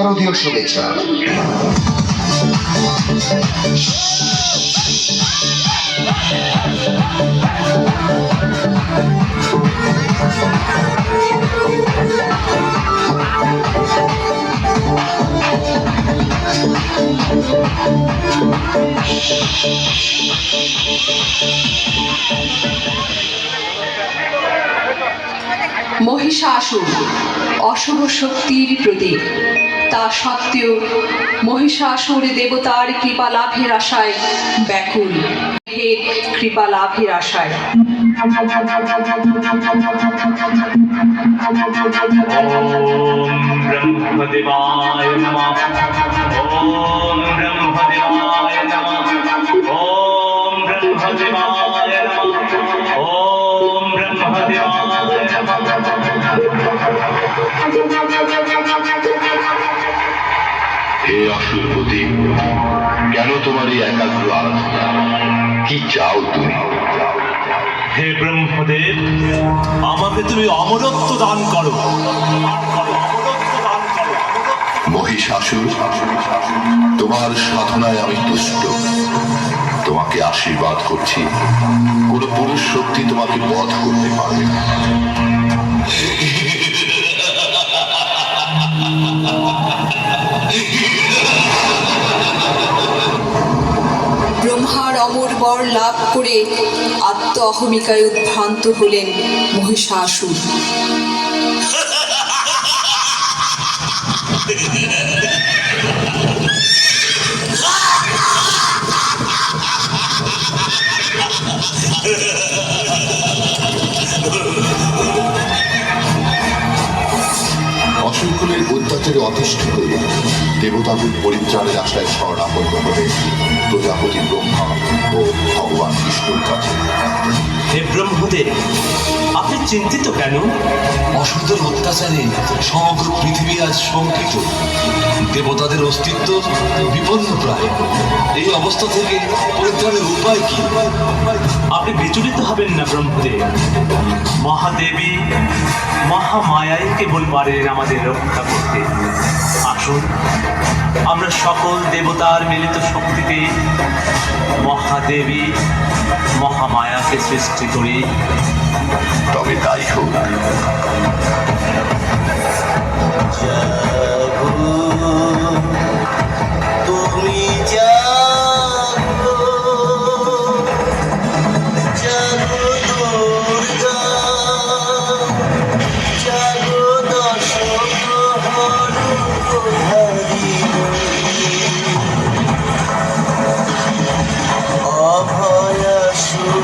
শারদীয় শুভেচ্ছা। মহিষাসুর অশুভ শক্তির প্রতীক, তা সত্ত্বেও মহিষাসুর দেবতার কৃপা লাভের আশায় ব্যাকুল, হে কৃপা লাভের আশায়। ব্রহ্মদেবায় নমঃ। ওম ব্রহ্মদেবায় নমঃ। ওম ব্রহ্মদেবায় নমঃ। ওম ব্রহ্মদেবায় নমঃ। হে অসুরপতি, কেন তোমার এই একাগ্র আরাধনা? কি চাও তুমি? হে ব্রহ্মদেব, আমাকে তুমি অমরত্ব দান করো। মহিষাসুর, তোমার সাধনায় আমি তুষ্ট। তোমাকে আশীর্বাদ করছি, কোন পুরুষ শক্তি তোমাকে বধ করতে পারবে না। ব্রহ্মার অমর বর লাভ করে আত্ম অহমিকায় উদ্ভ্রান্ত হলেন মহিষাসুর। অসুরকুলের অত্যাচারে অতিষ্ঠ হয়ে দেবতাদের পরিত্রাণের আশায় শরণাপন্ন হলে প্রজাপতি ব্রহ্মা ও ভগবান বিষ্ণুর কাছে। হে ব্রহ্মদেব, আপনি চিন্তিত কেন? অসুরদের অত্যাচারে সমগ্র পৃথিবী আজ শঙ্কিত। দেবতাদের অস্তিত্ব বিপন্ন প্রায়। এই অবস্থা থেকে পরিত্রাণের উপায় কি? আপনি বিচলিত হবেন না ব্রহ্মদেব। মহাদেবী মহামায়াই কেবল পারেন আমাদের রক্ষা করতে। আসুন আমরা সকল দেবতার মিলিত শক্তিতে মহাদেবী মহামায়াকে সৃষ্টি করি। তবে তাই হোক। তুমি জাগো, জাগো দুর্গা, জাগো দশ প্রহরধারী, অভয়াসুর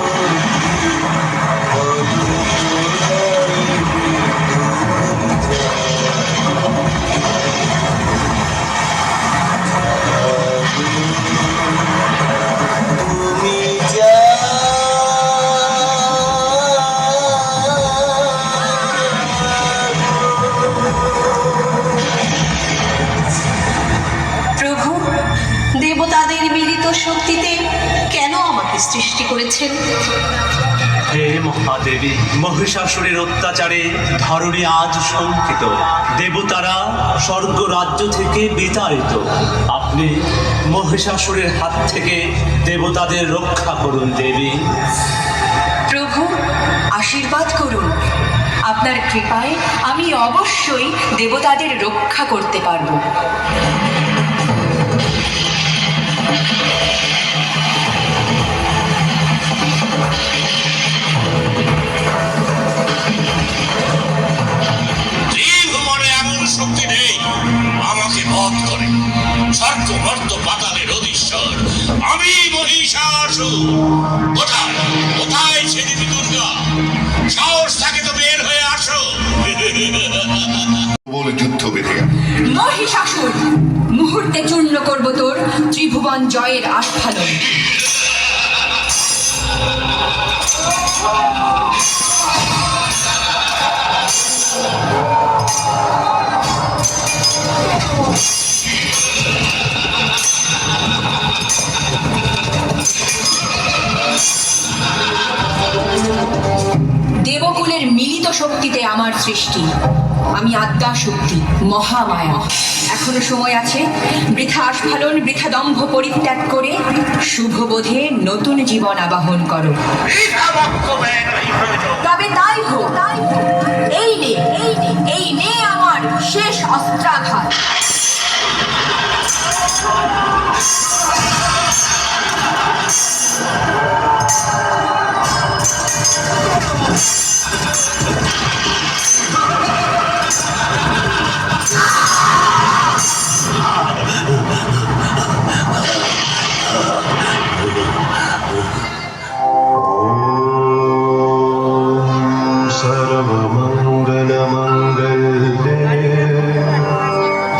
প্রভু, দেবতাদের মিলিত শক্তিতে কেন আমাকে সৃষ্টি করেছেন? হে মহাদেবী, মহিষাসুরের অত্যাচারে ধরণী আজ শঙ্কিত। দেবতারা স্বর্গ রাজ্য থেকে বিতাড়িত। আপনি মহিষাসুরের হাত থেকে দেবতাদের রক্ষা করুন দেবী। প্রভু, আশীর্বাদ করুন। আপনার কৃপায় আমি অবশ্যই দেবতাদের রক্ষা করতে পারব। ত্রিভুবনে এমন শক্তি নেই আমাকে বধ করে। স্বর্গ মর্ত পাতালের অধীশ্বর আমি মহিষাসুর। কোথায় কোথায় সে দেবী দুর্গা? সাহস থাকে তো বের হয়ে আসো। বলে যুদ্ধ বেঁধে গেল। মহিষাসুর, মুহূর্তে চূর্ণ করব তোর ত্রিভুবন জয়ের আস্ফালন। দেবকুলের মিলিত শক্তিতে আমার সৃষ্টি। আমি আদ্যা শক্তি, মহামায়া। এখনো সময় আছে। বৃথা আস্ফালন, বৃথা দম্ভ পরিত্যাগ করে শুভবোধে নতুন জীবন আবাহন করো। তবে তাই হোক। এই নে আমার শেষ অস্ত্রাঘাত।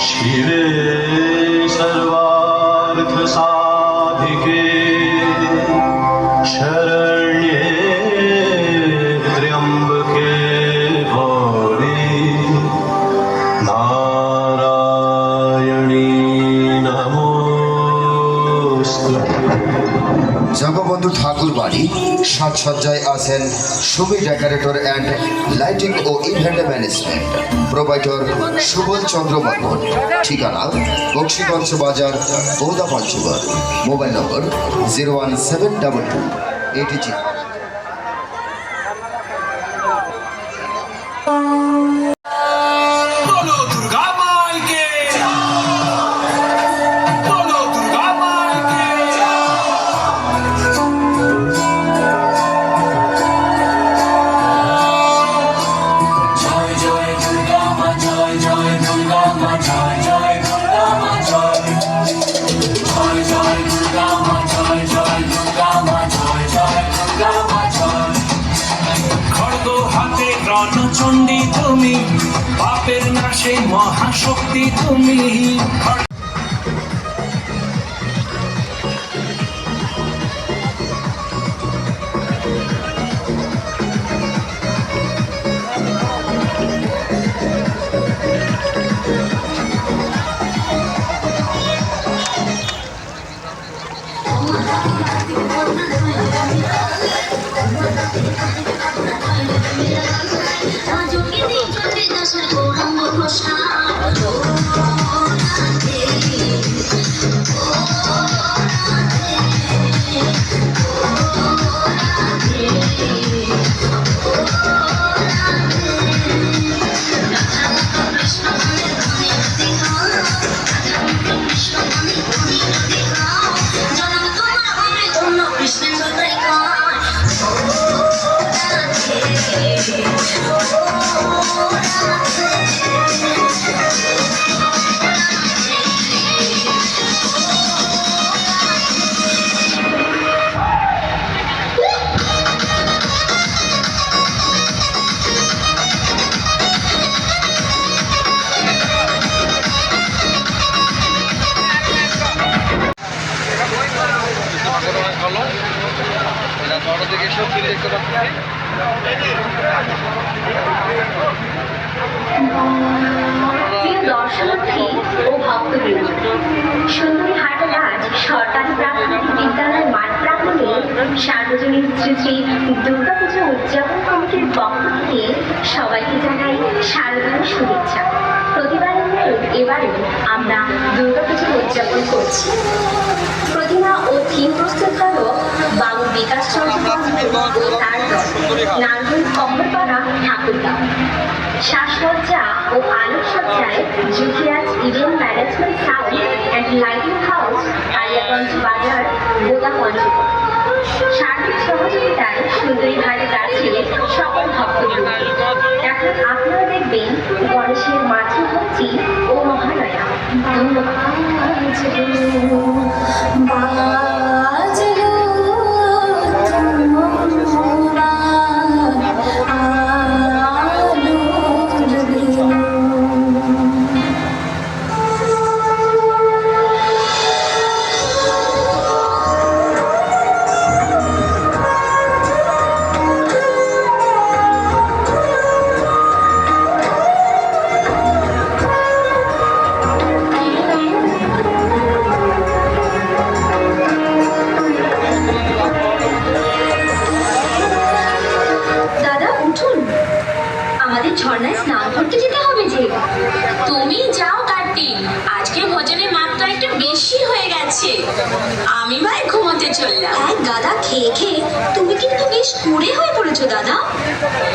शिवे सर्वार्थ साधिके शरण्ये त्र्यंबके गौरी नारायणी नमोस्तुते। জগবন্ধু ঠাকুর বাড়ি সাজসজ্জায় আছেন সুমি ডেকোরেটর অ্যান্ড লাইটিং ও event management, provider Subal Chandra Barman. ঠিকানা বক্সিগঞ্জ বাজার, বৌদা পঞ্চগড়। মোবাইল নম্বর 01722 80। রণচণ্ডী তুমি, পাপের নাশে মহাশক্তি তুমি। প্রিয় দর্শনার্থী ও ভক্তবৃন্দ, সুন্দরী হাটের আজ সরকারি প্রাথমিক বিদ্যালয় মাঠ প্রাঙ্গণে সার্বজনীন শ্রী শ্রী দুর্গাপুজো উদযাপন কমিটির পক্ষ থেকে সবাইকে জানাই শারদীয় শুভেচ্ছা। প্রতিবারের ন্যায় এবারেও আমরা দুর্গাপুজো উদযাপন করছি। প্রতিমা ও থিম প্রস্তুতকারক বাবু বিকাশ চন্দ্র ও তার দল, নারায়ণ কম্বরপাড়া, ঠাকুরগাঁও। সাজসজ্জা ও আলোকসজ্জায় জুকিয়াজ event management sound and lighting house, Aliaganj বাজার, বোদা পঞ্চগড়। সার্বিক সহযোগিতায় সুন্দরী হাটের কাছে সকল ভক্তবৃন্দ। এখন আপনারা দেখবেন গণেশের মাঝে ভক্তি ও মহালয়া। হয়েছে? আমি ভাই ঘুমোতে চললাম। এক গাদা খেয়ে খেয়ে তুমি কিন্তু বেশ কুড়ে হয়ে পড়েছো দাদা।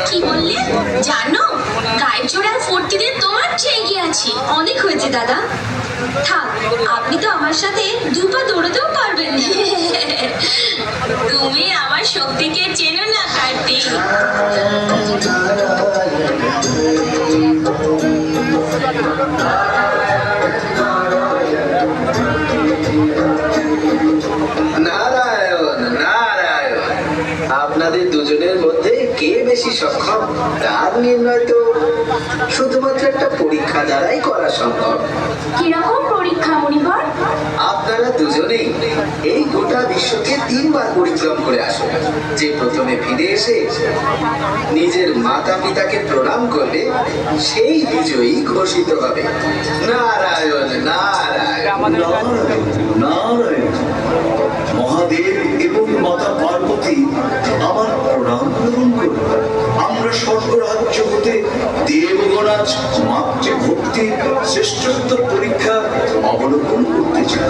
কি বললে? জানো, গায়ের জোড়ার ফুর্তিতে তোমার চেয়ে এগিয়ে আছি। অনেক হয়েছে দাদা, থাক, আপনি তো আমার সাথে দুপা দৌড়তেও পারবেন না। তুমি আমার শক্তিকে চেনো না কার্তিক। নারায়ণ নারায়ণ, আপনাদের দুজনের মধ্যে কে বেশি সক্ষম তার নির্ণয় তো শুধুমাত্র একটা পরীক্ষা দ্বারাই করা সম্ভব। কিরকম পরীক্ষা মণিবর? আপনারা দুজনেই এই গোটা বিশ্বকে 3 বার পরিক্রম করে আসুন। যে প্রথমে ফিরে এসে নিজের মাতা পিতাকে প্রণাম করবে সেই বিজয়ী ঘোষিত হবে। নারায়ণ নারায়ণ। নারায়ণ, মহাদেব এবং মাতা পার্বতী আমার প্রণাম গ্রহণ করুন। আমরা স্বর্গরাজ্য হতে দেবগণ আজ মাতৃভক্তির শ্রেষ্ঠত্ব পরীক্ষা অবলোকন করতে চাই।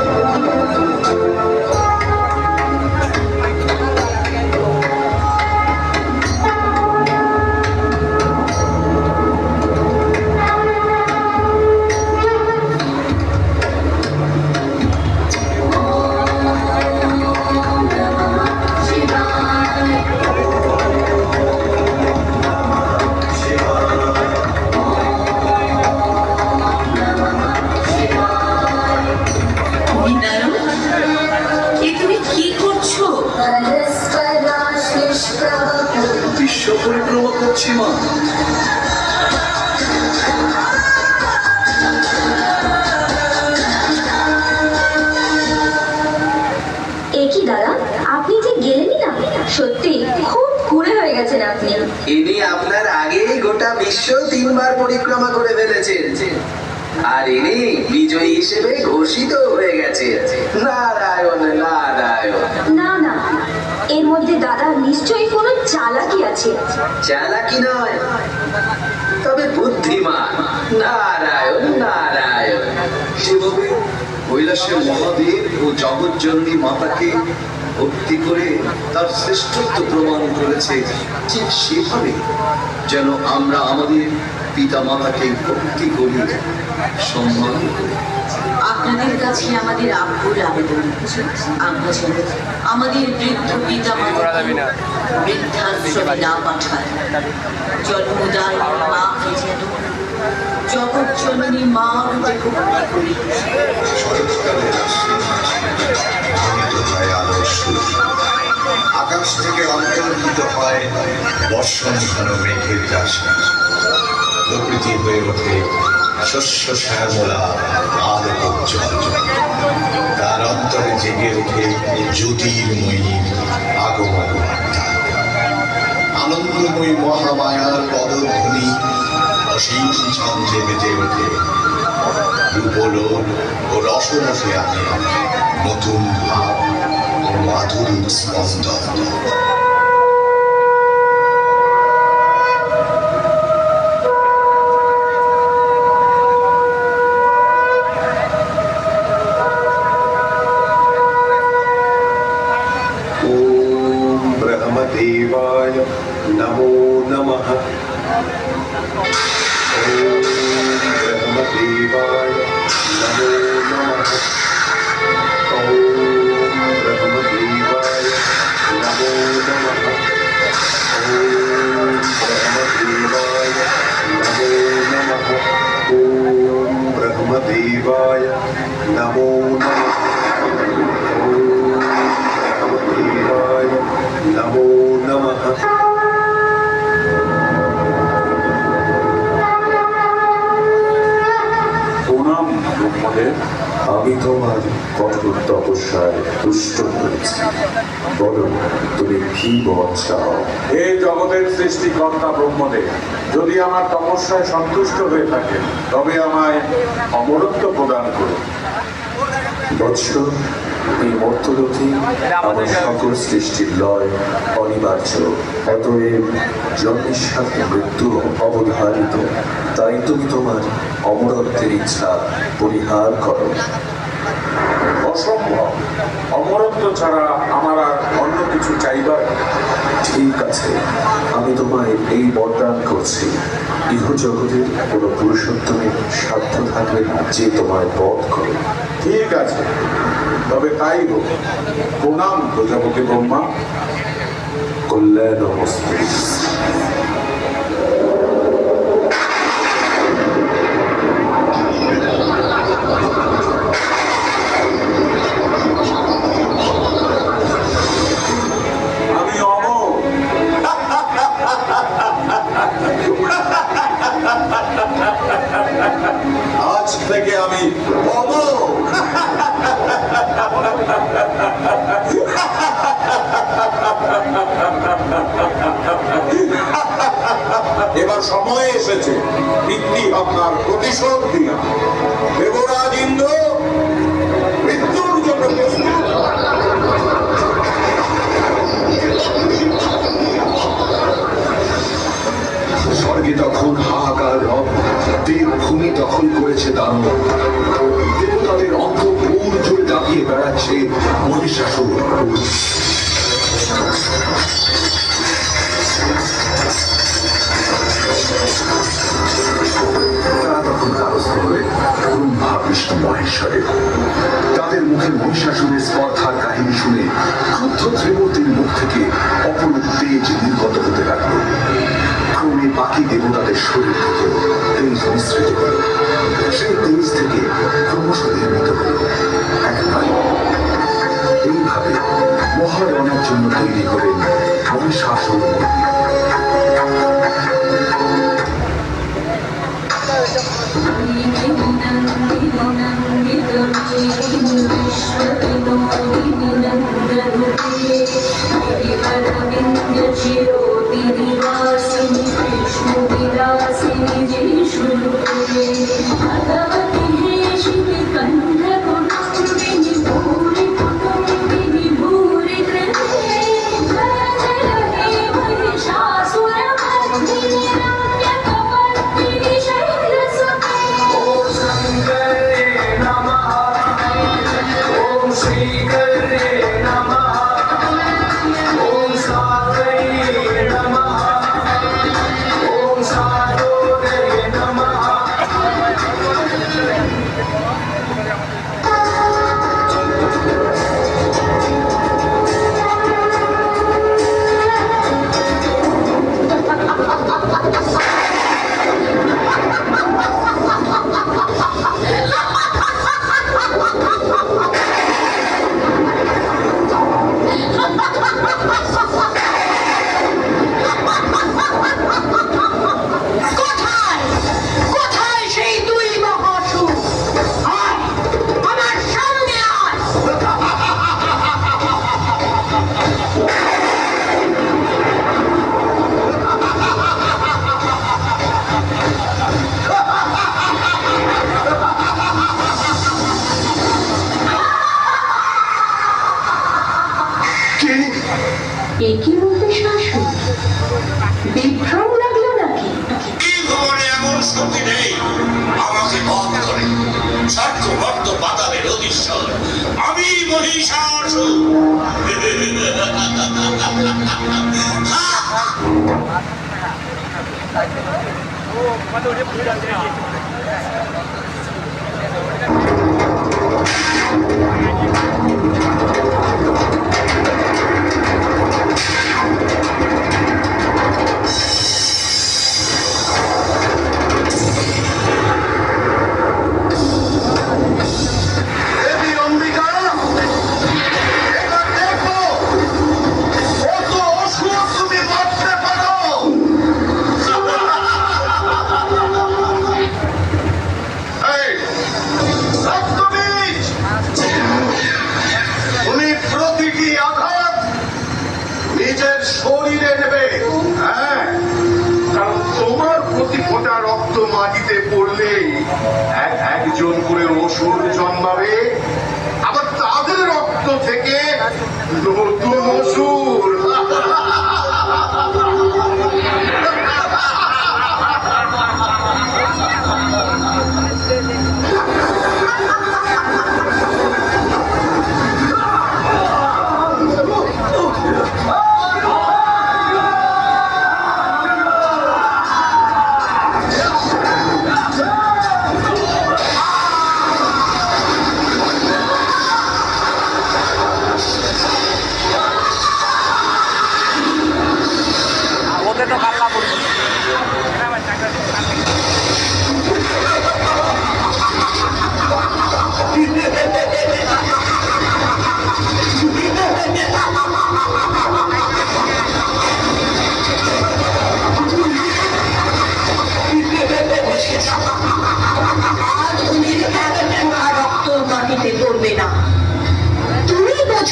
তুমি কি করছো? বিশ্ব পরিক্রমা করছি মা। একই দাদা, আপনি যে গেলেনই না, সত্যি খুব কুড়ে হয়ে গেছেন আপনি। ইনি আপনার আগেই গোটা বিশ্ব 3 বার পরিক্রমা করে ফেলেছেন, আর ইনি বিজয়ী হিসেবে ঘোষিত হয়ে গেছে। নারায়ণ নারায়ণ। না না, এর মধ্যে দাদা নিশ্চয়ই কোনো চালাকি আছে। চালাকি নয়, তবে বুদ্ধিমান। নারায়ণ নারায়ণ। যেভাবে কৈলাসের মহাদেব ও জগৎজননী মাতাকে ভক্তি করে তার শ্রেষ্ঠত্ব প্রমাণ করেছে, ঠিক সেভাবে যেন আমরা আমাদের পিতা মাতাকে ভক্তি করি, সম্মান করি। আপনাদের কাছে আমাদের আকুল আবেদন, আমরা যেন আমাদের বৃদ্ধ পিতা মাতাকে বৃদ্ধাশ্রমে না পাঠায়। জন্মদায় মাকে যেন জগৎজননী মা রূপে ভক্তি করি। শরৎকালের আলোর সুর, আকাশ থেকে অন্তর্হিত হয় বর্ষণ ঘন মেঘের রাশি। প্রকৃতি হয়ে ওঠে শস্য শ্যামলা আলোকোজ্জ্বল। তার অন্তরে জেগে ওঠে জ্যোতির্ময়ীর আগমন বার্তা। আনন্দময়ী মহামায়ার পদধ্বনি অসীম ছন্দে বেজে ওঠে। রূপলোক ও রসরসে আনে নতুন ভাব ও মাধুরীর স্পন্দন। ওম ব্রহ্মদেবায় নমো নমঃ। ওম ব্রহ্মদেবায় নমো নমঃ। ওম ব্রহ্মদেবায় নমো নমঃ। ওম ব্রহ্মদেবায় নমো নমঃ। ওম ব্রহ্মদেবায় নমো নমঃ। নমো নমঃ। প্রণাম ব্রহ্মদেব। আমি তোমার কঠোর তপস্যায় তুষ্ট হয়েছি। বলো, তুমি কি বর চাও? হে জগতের সৃষ্টিকর্তা ব্রহ্মদেব, যদি আমার তপস্যায় সন্তুষ্ট হয়ে থাকে তবে আমায় অমরত্ব প্রদান করুন। বৎস, এই মর্তলোকে আমার সকল সৃষ্টির লয় অনিবার্য, অতএব জন্মের সাথে মৃত্যু অবধারিত। তাই তুমি তোমার অমরত্বের ইচ্ছা পরিহার করো। অসম্ভব। অমরত্ব ছাড়া আমার আর অন্য কিছু চাইবার নেই। ঠিক আছে, আমি তোমায় এই বরদান করছি, ইহজগতের কোনো পুরুষোত্তমের সাধ্য থাকবে না যে তোমায় বধ করে। ঠিক আছে, তবে তাই হোক। প্রণাম প্রজাপতি ব্রহ্মা। কল্যাণ নমস্তে। আমি অমর। আজ থেকে আমি অমর। এবার সময় এসেছে পিতৃ আপনার প্রতিশোধ দিয়া। দেবরাজ ইন্দ্র মৃত্যুর জন্য প্রস্তুত। স্বর্গে তখন হাহাকার রব, দেবভূমি দখল করেছে দানব। দেবতাদের অন্তঃপুর জুড়ে দাপিয়ে বেড়াচ্ছে মহিষাসুর। তারা তখন দ্বারস্থ হলে ব্রহ্মা বিষ্ণু মহেশ্বরের। তাদের মুখে মহিষাসুরের স্পর্ধার কাহিনী শুনে ক্রুদ্ধ ত্রিমূর্তির মুখ থেকে অপরূপ তেজ নির্গত হতে লাগলো। ক্রমে বাকি দেবতাদের শরীর থেকে তেজ মিশ্রিত হল। সেই তেজ থেকে ক্রমশ নির্মিত হল এক বায়ু। এইভাবে মহারণের জন্য তৈরি করেন মহিষাসুর মূর্তি। একই বলতে শাশুড় বিভ্রম লাগলো নাকি? এই ভুবনে এমন শক্তি নেই আমাকে বধ করে। স্বর্গ মর্ত পাতালের অধীশ্বর আমি মহিষাসুর। নিজের শরীরে নেবে, হ্যাঁ, কারণ তোমার প্রতি ফোঁটা রক্ত মাটিতে পড়লেই একজন করে অসুর জন্মাবে, আবার তাদের রক্ত থেকে নতুন অসুর।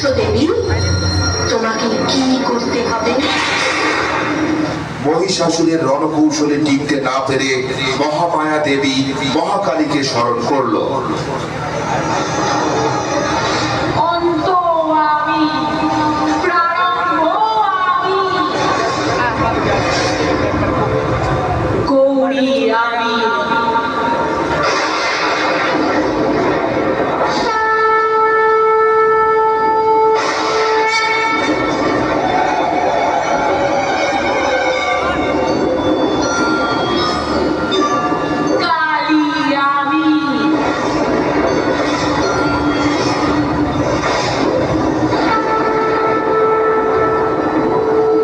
বলছো দেবী, তোমাকে কি করতে হবে? মহিষাসুরের রণকৌশলে টিকতে না পেরে মহামায়া দেবী মহাকালীকে স্মরণ করলো। অন্ত আমি, প্রারম্ভ আমি, গৌরী আমি। কালী আমি।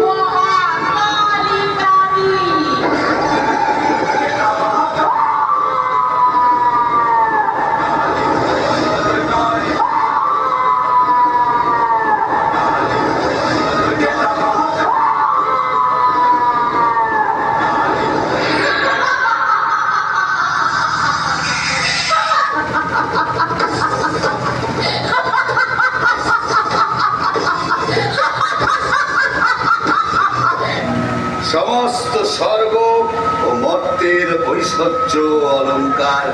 মহাকালী আমি। সমস্ত স্বর্গ ও মর্তের ঐশ্বর্য অলঙ্কার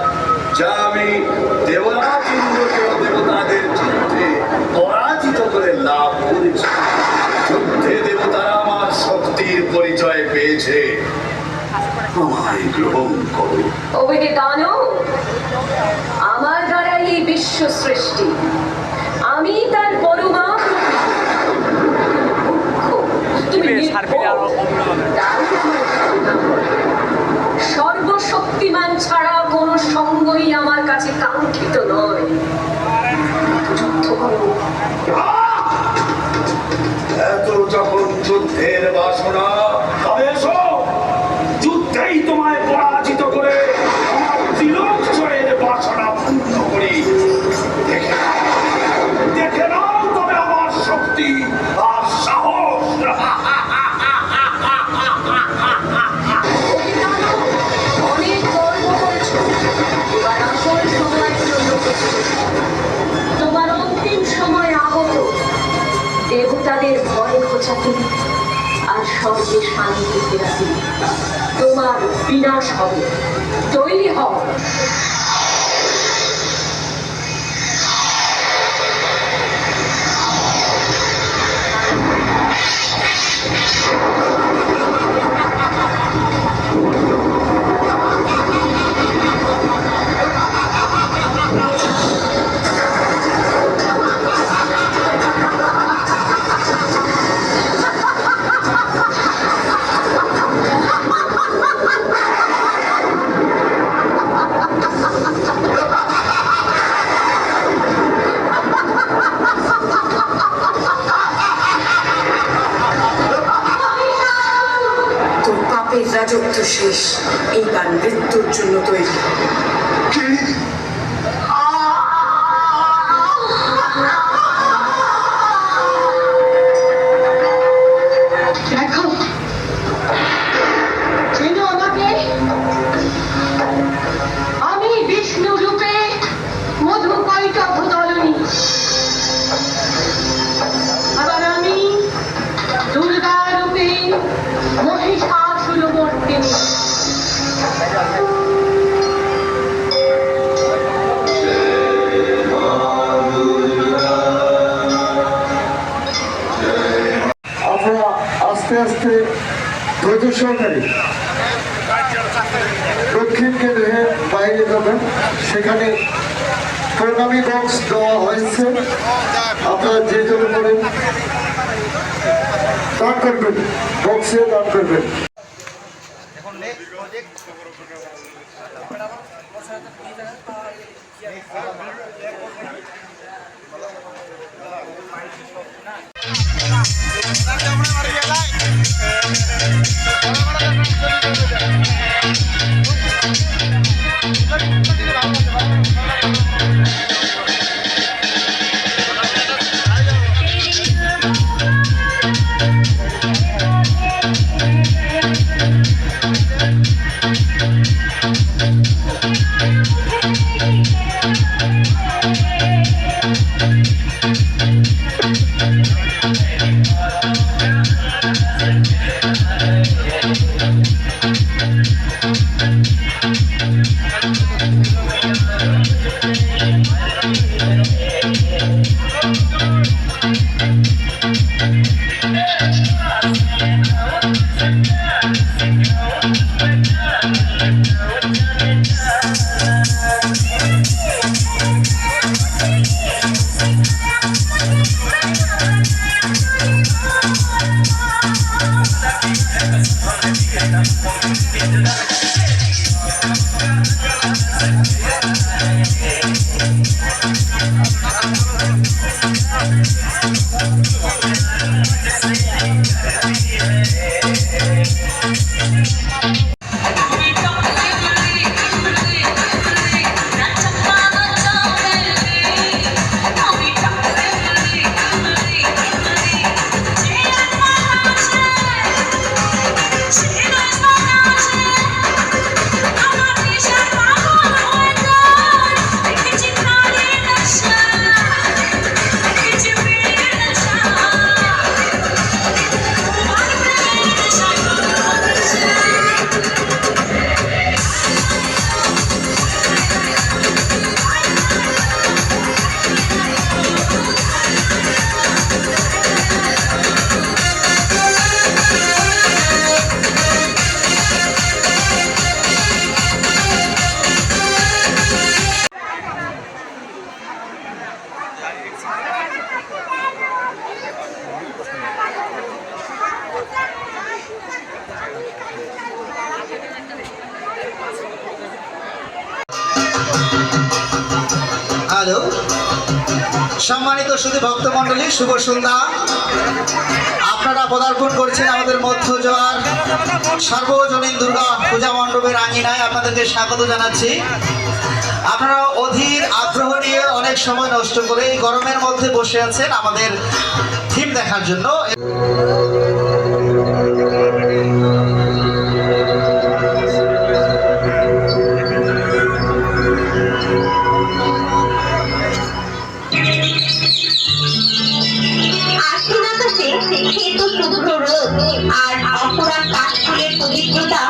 যা আমি দেবরাজ ইন্দ্রকে ও দেবতাদের যুদ্ধে পরাজিত করে লাভ করেছি। যুদ্ধে দেবতারা আমার শক্তির পরিচয় পেয়েছে, আমায় গ্রহণ করো। ওদিকে দানব, আমার দ্বারাই এই বিশ্ব সৃষ্টি, আমি তার পরমা সর্বশক্তিমান ছাড়া কোন সঙ্গই আমার কাছে কাঙ্ক্ষিত নয়। যুদ্ধ করো। এত যখন যুদ্ধের বাসনা, তবে এসো, যুদ্ধেই তোমায় পরাজিত করে আমার ত্রিলোকজয়ের বাসনা পূর্ণ করি। দেখে নাও তবে আমার শক্তি আর সাহস। অনেক গর্ব করেছো, এবার আসল সময়ের জন্য প্রস্তুত। তোমার অন্তিম সময় আগত। দেবতাদের ভয় ঘোচাতে আর স্বর্গে শান্তি ফেরাতে তোমার বিনাশ হবে। তৈরি হও। তোর পাপের রাজত্ব শেষ, এইবার মৃত্যুর জন্য তৈরি। দেখো, চেনো আমাকে? আমি বিষ্ণু রূপে মধুকৈটভ দলনী। আবার আমি দুর্গা রূপে মহিষাসুরমর্দিনী। আপনারা আস্তে আস্তে ধৈর্য সহকারে দক্ষিণ কেন্দ্রে বাইরে যাবেন। সেখানে প্রণামী বক্স দেওয়া হয়েছে, আপনারা যে জন্য করেন দান করবেন, বক্সে দান করবেন। হ্যালো, সম্মানিত শুধু ভক্তমণ্ডলী, শুভ সন্ধ্যা। আপনারা পদার্পণ করছেন আমাদের মধ্য জোয়ার সর্বজনীন দুর্গা পূজা মণ্ডপের আঙিনায়। আপনাদেরকে স্বাগত জানাচ্ছি। আপনারা অধীর আগ্রহ নিয়ে অনেক সময় নষ্ট করে এই গরমের মধ্যে বসে আছেন আমাদের থিম দেখার জন্য। আর অপরাধ কাঠফুলের পবিত্রতা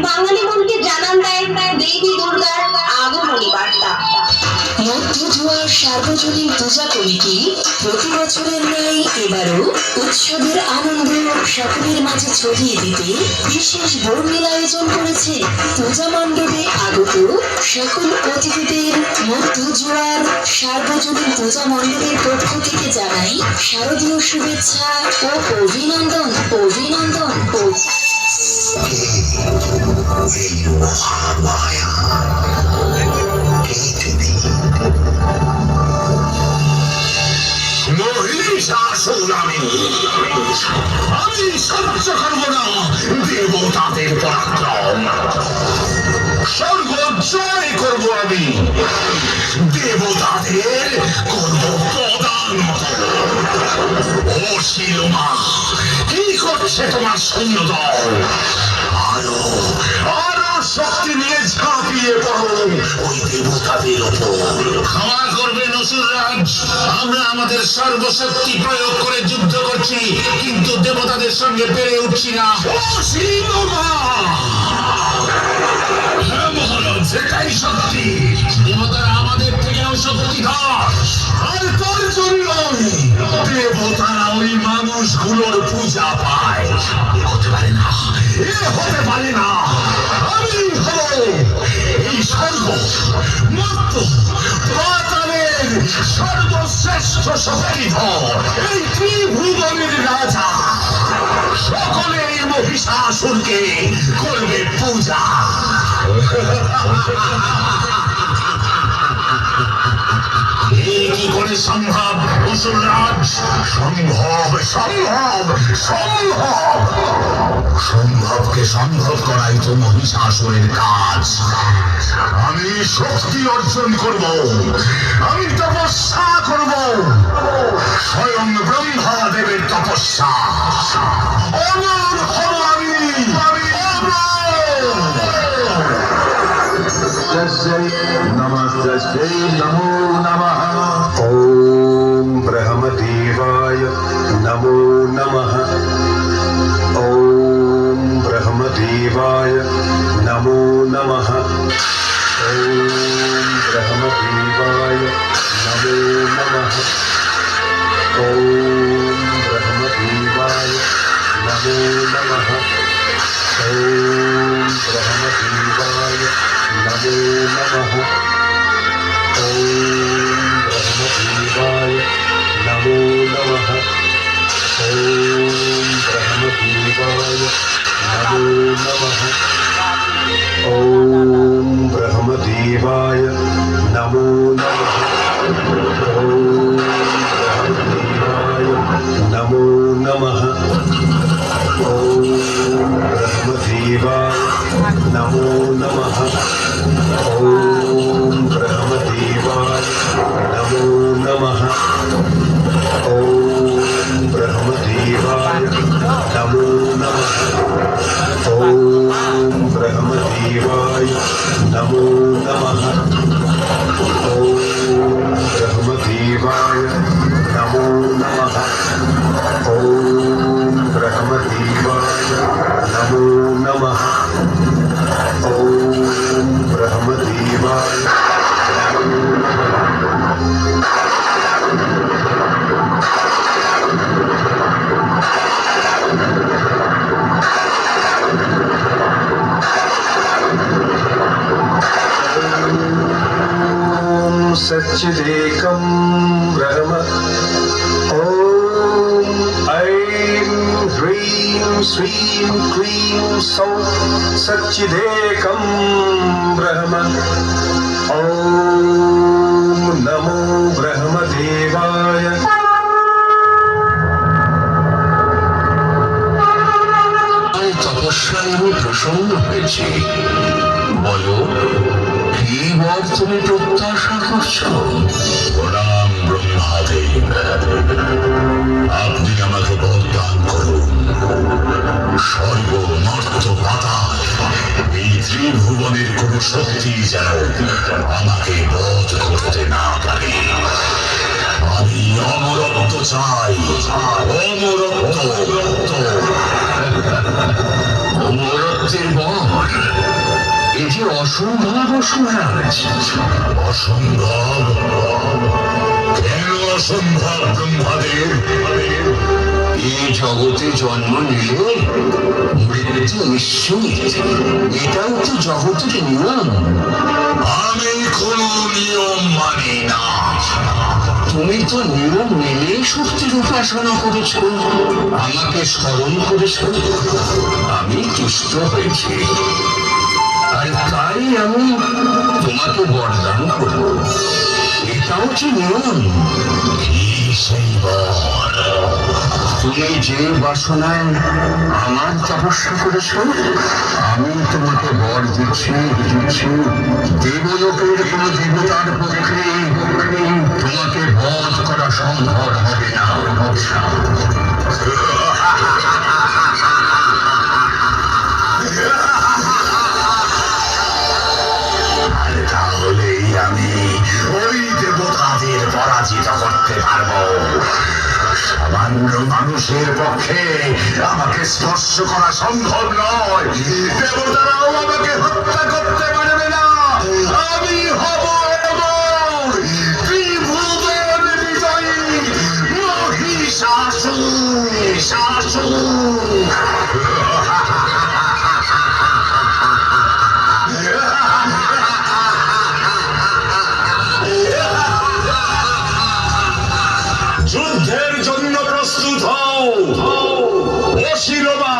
বাঙালি মনকে জানান দেয় দেবী দুর্গার আগমনী বার্তা। মধ্য জোয়ার সার্বজনীন পূজা কমিটি প্রতি বছরের ন্যায় এবারও উৎসবের আনন্দ সকলের মাঝে ছড়িয়ে দিতে বিশেষ বর্ণিল আয়োজন করেছে। পূজা মণ্ডপে আগত সকল অতিথিদের মধ্য জোয়ার সার্বজনীন পূজা মণ্ডপের পক্ষ থেকে জানাই শারদীয় শুভেচ্ছা ও অভিনন্দন। অভিনন্দন। আমি সহ্য করব না দেবতাদের পরাক্রম। স্বর্গ জয় করব আমি, দেবতাদের করব প্রদান। ও শিলমা, কি করছে তোমার সৈন্যদল? আরো আরো শক্তি নিয়ে ঝাঁপিয়ে পড়ো ওই দেবতাদের ওপর। ক্ষমা করবেন অসুররাজ, আমরা আমাদের সর্বশক্তি প্রয়োগ করে যুদ্ধ করছি, কিন্তু দেবতাদের সঙ্গে পেরে উঠছি না। ও শিলমা, হ্যাঁ মহারাজ, সেটাই শক্তি। দেবতারা আমাদের থেকেও শক্তিধর, আর তার জন্যই দেবতারা ওই মানুষগুলোর পূজা পায়। এ হতে পারে না, এ হতে পারে না। আমি হব এই স্বর্গ মর্ত পাতালের সর্বশ্রেষ্ঠ শক্তিধর, এই ত্রিভুবনের রাজা। সকলে এই মহিষাসুরকে করবে পূজা। কি করে সম্ভব অসুররাজ? সম্ভব, সম্ভব, সম্ভব। সম্ভবকে সম্ভব করাই তো মহিষাসুরের কাজ। আমি শক্তি অর্জন করব, আমি তপস্যা করব, স্বয়ং ব্রহ্মা দেবের তপস্যা। অমর হব আমি, অমর। नमस्ते नमस्ते नमो नमः ॐ ब्रह्मदेवाय नमो नमः ॐ ब्रह्मदेवाय नमो नमः ॐ ब्रह्मदेवाय नमो नमः ॐ ब्रह्मदेवाय नमो नमः ॐ ब्रह्मदेवाय नमो नमः ॐ ब्रह्मदेवाय नमो नमः ॐ ब्रह्मदेवाय नमो नमः ॐ ब्रह्मदेवाय नमो नमः ॐ ब्रह्मदेवाय नमो नमः ॐ ब्रह्मदेवाय नमो नमः ॐ ब्रह्मदेवाय नमो नमः ॐ ब्रह्मदेवाय नमो नमः ॐ ब्रह्मदेवाय नमो नमः ॐ ब्रह्मदेवाय नमो नमः ॐ ब्रह्मदेवाय नमो नमः ॐ ब्रह्मदेवाय नमो नमः सच्चिदेकं ब्रह्म ॐ ऐं ह्रीं श्रीं क्लीं सौः सच्चिदेकं ब्रह्म ॐ नमो ब्रह्मदेवाय তপস্যায় আমি প্রসন্ন হয়েছি বলো কি বর তুমি প্রত্যাশা করছো প্রণাম ব্রহ্মাদেব আপনি আমাকে বরদান করুন স্বর্গ মর্ত পাতাল এই ত্রিভুবনের কোন শক্তি যেন আমাকে বধ করতে না পারে আমি অমরত্ব চাই অমরত্বের বর এটি অসম্ভব অসম্ভব কেন অসম্ভব ব্রহ্মাদেব এই জগতে জন্ম নিলে মৃত্যু নিশ্চিত এটাই তো জগতের নিয়ম আমি কোন নিয়ম মানি না তুমি তো নিয়ম মেনে শক্তির উপাসনা করেছ আমাকে স্মরণ করেছ আমি তুষ্ট হয়েছি আর তাই আমি তোমাকে বরদান করব এটাও কি নিয়ম কি সেই বর তুমি যে বাসনায় আমার তপস্যা করেছ আমি তোমাকে বর দিচ্ছি দেবলোকের কোন দেবতার পক্ষে তোমাকে বধ করা সম্ভব হবে না তাহলেই আমি ওই দেবতাদের পরাজিত করতে পারবো সামান্য মানুষের পক্ষে আমাকে স্পর্শ করা সম্ভব নয় দেবতারাও আমাকে হত্যা করতে পারবে না আমি হব ত্রিভুবন বিজয়ী মহিষাসুর যুদ্ধের জন্য প্রস্তুত হও অশিরবা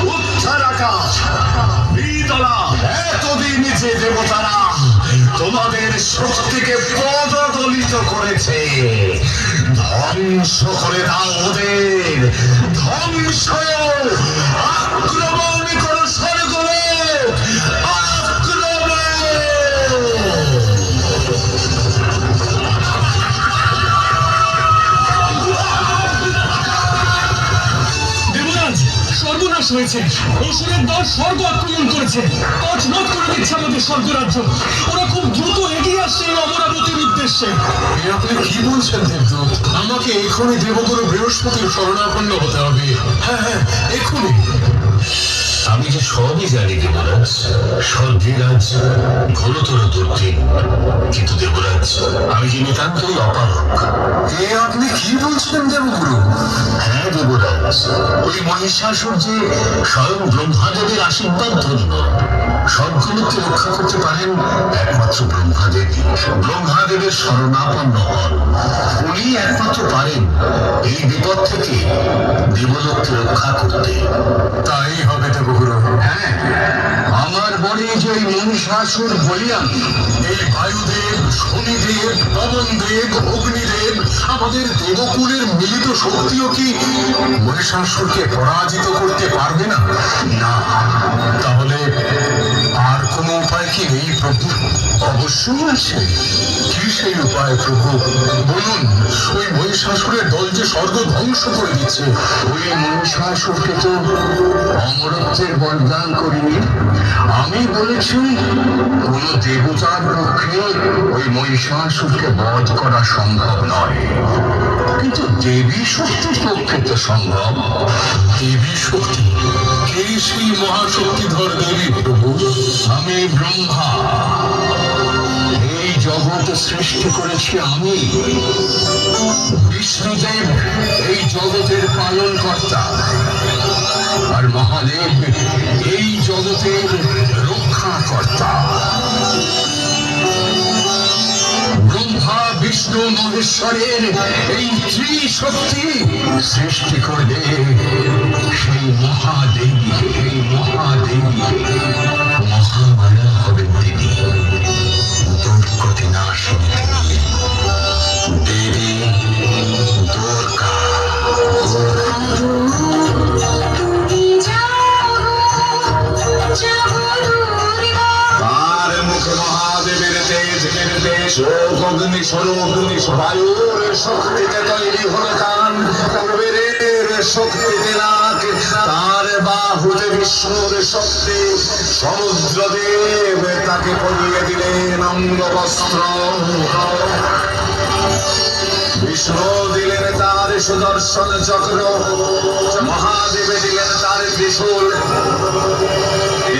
উত্তরাকাশ বিদলা এতদিন যে দেবতারা তোমাদের শক্তিকে পদদলিত করেছে ধ্বংস করে দাও ওদের ধ্বংস আক্রমণ করো স্বর্গলোক সর্বনাশ হয়েছে করেছে, অসুরের দল স্বর্গ আক্রমণ করেছে, তছনছ করে দিচ্ছে আমাদের স্বর্গরাজ্য। ওরা খুব দ্রুত এগিয়ে আসছে এই অমরাবতীর উদ্দেশ্যে। আপনি কি বলছেন দেবদূত? আমাকে এখনই দেবগুরু বৃহস্পতির শরণাপন্ন হতে হবে। হ্যাঁ হ্যাঁ, এখনই। আমি যে সবই জানি দেবরাজ, স্বর্গেরাজ ঘোরতর দুর্দিন, কিন্তু দেবরাজ আমি যে নিতান্তই অপারক। আপনি কি বলছেন দেবগুরু? হ্যাঁ দেবরাজ, ওই মহিষাসুর যে স্বয়ং ব্রহ্মাদেবের আশীর্বাদ ধন্য। স্বর্গলোককে রক্ষা করতে পারেন একমাত্র ব্রহ্মাদেবী। ব্রহ্মাদেবের শরণাপন্ন হন, উনি একমাত্র পারেন এই বিপদ থেকে দেবলোককে রক্ষা করতে। তাই হবে দেবগুরু। হ্যাঁ, আমার বলে যে ওই মহিষাসুর বলিয়ান, এই বায়ুদেব, শনিদেব, পবনদেব, অগ্নিদেব, আমাদের দেবকুলের মিলিত শক্তিও কি মহিষাসুরকে পরাজিত করতে পারবে না? না, তাহলে আর কোনো উপায় কি নেই প্রভু? অবশ্যই আছে। কি সেই উপায় প্রভু? বলুন। ওই মহিষাসুরের দল যে স্বর্গ ধ্বংস করে দিচ্ছে। ওই মহিষাসুরকে তো অমরত্বের বরদান করিনি। আমি বলেছি কোন দেবতার পক্ষে ওই মহিষাসুরকে বধ করা সম্ভব নয়, কিন্তু দেবী শক্তির পক্ষে তো সম্ভব। দেবী শক্তি? কে সেই মহাশক্তিধর দেবী প্রভু? আমি ব্রহ্মা, এই জগৎ সৃষ্টি করেছি আমি। বিষ্ণুদেব এই জগতের পালন কর্তা, আর মহাদেব এই জগতের রক্ষা কর্তা। ব্রহ্মা, বিষ্ণু, মহেশ্বরের এই ত্রিশক্তি সৃষ্টি করলে সেই মহাদেবী, মহামায়া হবেন তিনি, দুর্গতি নাশিনী দেবী দুর্গা। আর মুখে মহাদেবের তেজ, অগ্নি স্বরূপ বায়ুর শক্তিতে তৈরি হলো কান, পূর্বের শক্তিতে নাক, তার বাহুতে বিষ্ণুর শক্তি। সমুদ্রদেব তাকে পরিয়ে দিলেন অঙ্গবস্ত্র, বিষ্ণু দিলেন তার সুদর্শন চক্র, মহাদেবে দিলেন তার ত্রিশূল,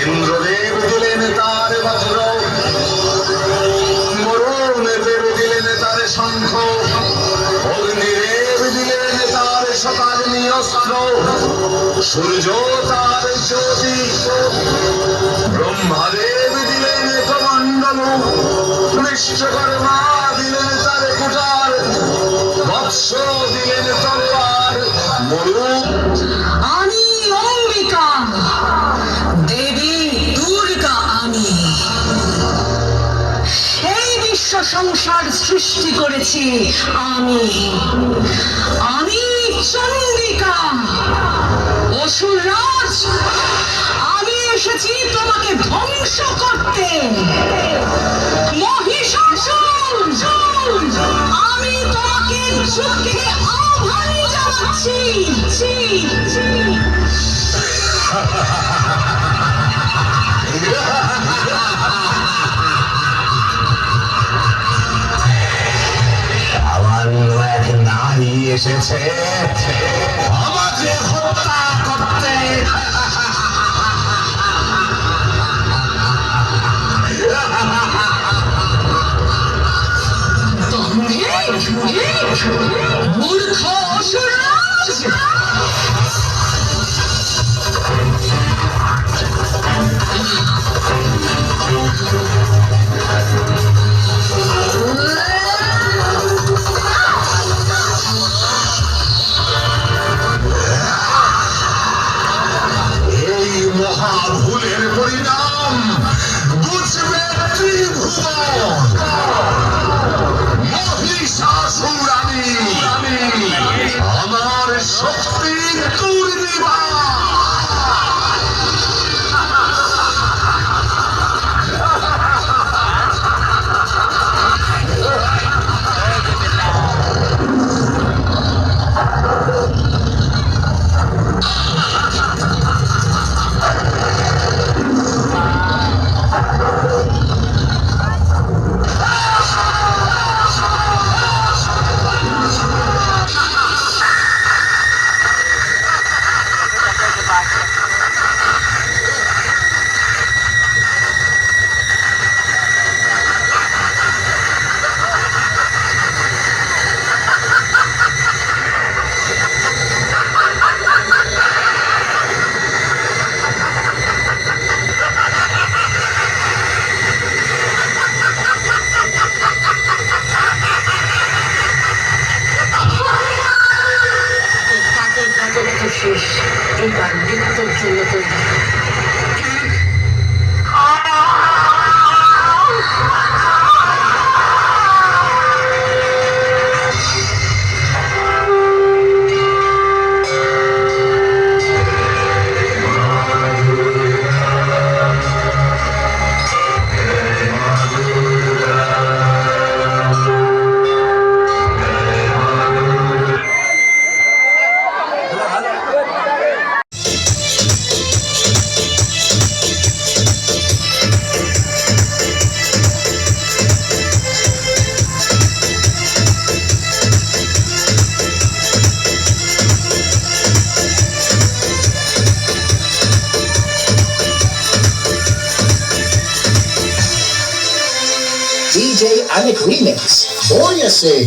ইন্দ্রদেব দিলেন তার বজ্র, বরুণ দেব দিলেন তার শঙ্খ, অগ্নিদেব দিলেন তার শতাগ্নি অস্ত্র, সূর্য তার জ্যোতি, ব্রহ্মাদেব দিলেন কমণ্ডল, বিশ্বকর্মা দিলেন তার কুঠার, বৎস দিলেন তলোয়ার, মরুণ। আমি অম্বিকা, দেবী দুর্গা আমি। এই বিশ্ব সংসার সৃষ্টি করেছি আমি। আমি চন্ডিকা, অসুররাজ, আমি এসেছি তোমাকে ধ্বংস করতে। মহিষাসুর, আমি তোমাকে যুদ্ধে আহ্বান জানাচ্ছি। সামান্য এক নারী এসেছে আমাকে হত্যা করতে। মূর্খ অসুররাজ, এই মহাভুলের পরিণাম বুঝবে ত্রিভুবন। মহিষাসুর আমি। জন্য তৈরি। DJ Alec Remix. Óyase.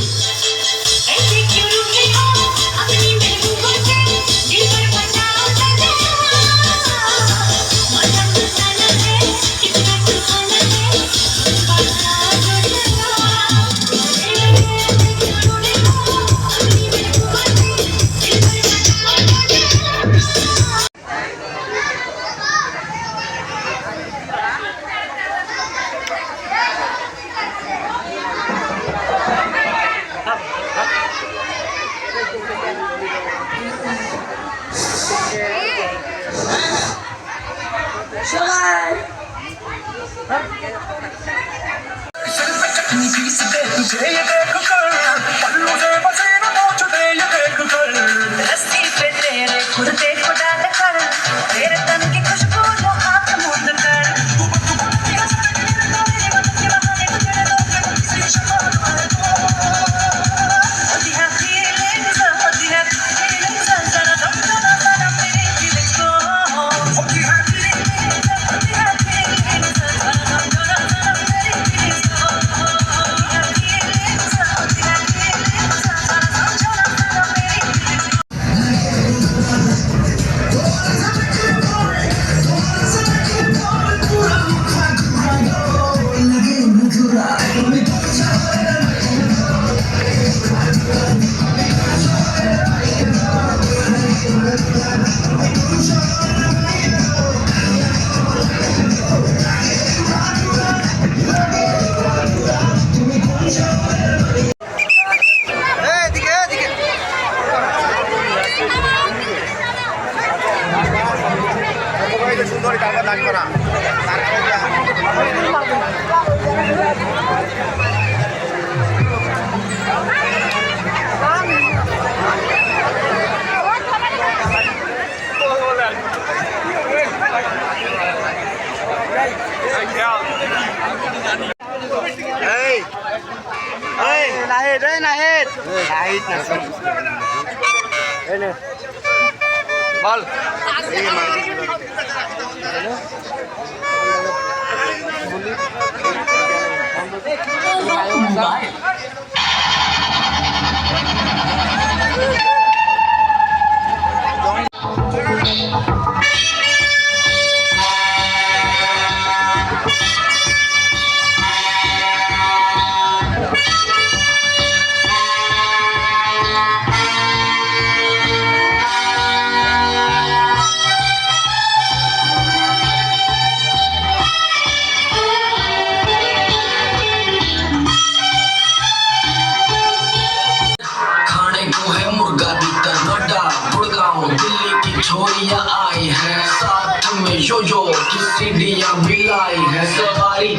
छोरियां आई है साथ में यो की सीढ़ियां मिलाई है सवारी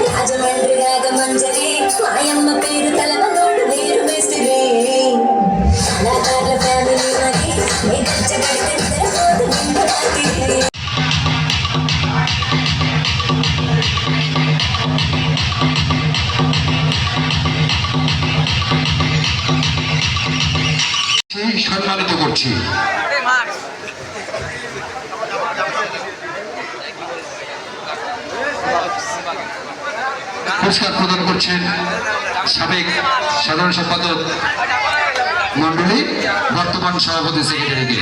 రాజమండ్రి రాగమంజరి మాయమ్మ పేరు తలవనోడు వేరు మేస్త్రి করছি। পুরস্কার প্রদান করছেন সাবেক সাধারণ সম্পাদক মন্ডলী, বর্তমান সভাপতি সেক্রেটারিকে।